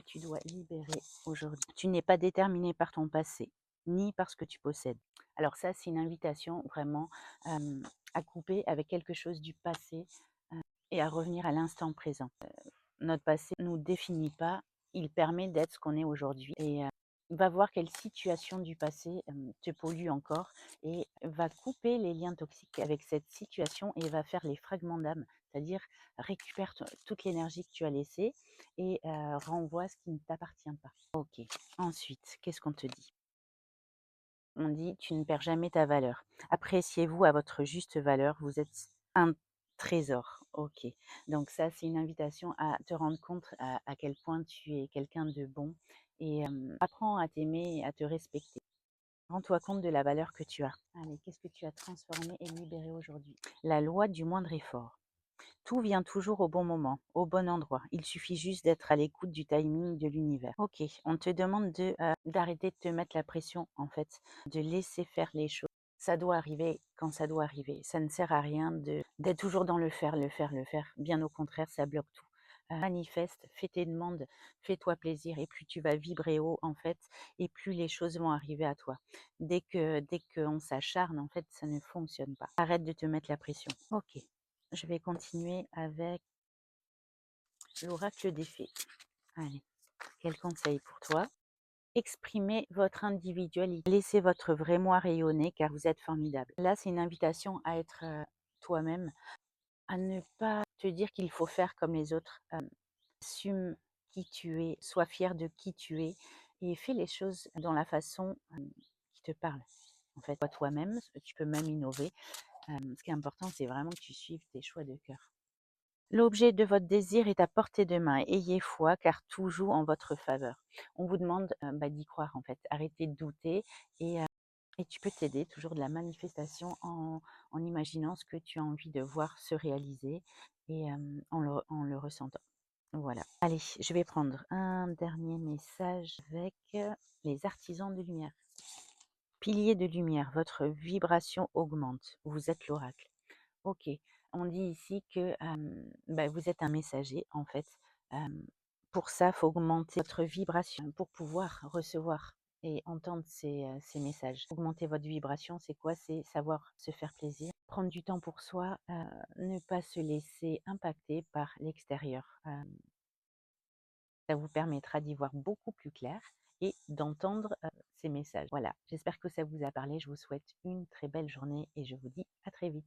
tu dois libérer aujourd'hui. Tu n'es pas déterminé par ton passé, ni par ce que tu possèdes. Alors ça, c'est une invitation vraiment à couper avec quelque chose du passé et à revenir à l'instant présent. Notre passé ne nous définit pas, il permet d'être ce qu'on est aujourd'hui. Et va voir quelle situation du passé te pollue encore et va couper les liens toxiques avec cette situation et va faire les fragments d'âme, c'est-à-dire récupère toute l'énergie que tu as laissée et renvoie ce qui ne t'appartient pas. Ok, ensuite, qu'est-ce qu'on te dit? On dit tu ne perds jamais ta valeur. Appréciez-vous à votre juste valeur, vous êtes un trésor. Ok, donc ça c'est une invitation à te rendre compte à quel point tu es quelqu'un de bon et apprends à t'aimer et à te respecter. Rends-toi compte de la valeur que tu as. Allez, qu'est-ce que tu as transformé et libéré aujourd'hui? La loi du moindre effort. Tout vient toujours au bon moment, au bon endroit. Il suffit juste d'être à l'écoute du timing de l'univers. Ok, on te demande d'arrêter de te mettre la pression, en fait, de laisser faire les choses. Ça doit arriver quand ça doit arriver. Ça ne sert à rien d'être toujours dans le faire, le faire, le faire. Bien au contraire, ça bloque tout. Manifeste, fais tes demandes, fais-toi plaisir et plus tu vas vibrer haut en fait et plus les choses vont arriver à toi. Dès qu'on s'acharne en fait ça ne fonctionne pas. Arrête de te mettre la pression. Ok, je vais continuer avec l'oracle des fées. Allez, quel conseil pour toi? Exprimez votre individualité. Laissez votre vrai moi rayonner car vous êtes formidable. Là, c'est une invitation à être toi-même, à ne pas te dire qu'il faut faire comme les autres. Assume qui tu es, sois fier de qui tu es et fais les choses dans la façon qui te parle. En fait, sois toi-même, tu peux même innover. Ce qui est important, c'est vraiment que tu suives tes choix de cœur. L'objet de votre désir est à portée de main. Ayez foi car tout joue en votre faveur. On vous demande d'y croire en fait. Arrêtez de douter et tu peux t'aider toujours de la manifestation en imaginant ce que tu as envie de voir se réaliser et en le ressentant. Voilà. Allez, je vais prendre un dernier message avec les artisans de lumière. Pilier de lumière, votre vibration augmente. Vous êtes l'oracle. Ok, on dit ici que vous êtes un messager en fait. Euh, pour ça, il faut augmenter votre vibration pour pouvoir recevoir et entendre ces messages. Augmenter votre vibration, c'est quoi? C'est savoir se faire plaisir, prendre du temps pour soi, ne pas se laisser impacter par l'extérieur. Ça vous permettra d'y voir beaucoup plus clair et d'entendre ces messages. Voilà, j'espère que ça vous a parlé. Je vous souhaite une très belle journée et je vous dis à très vite.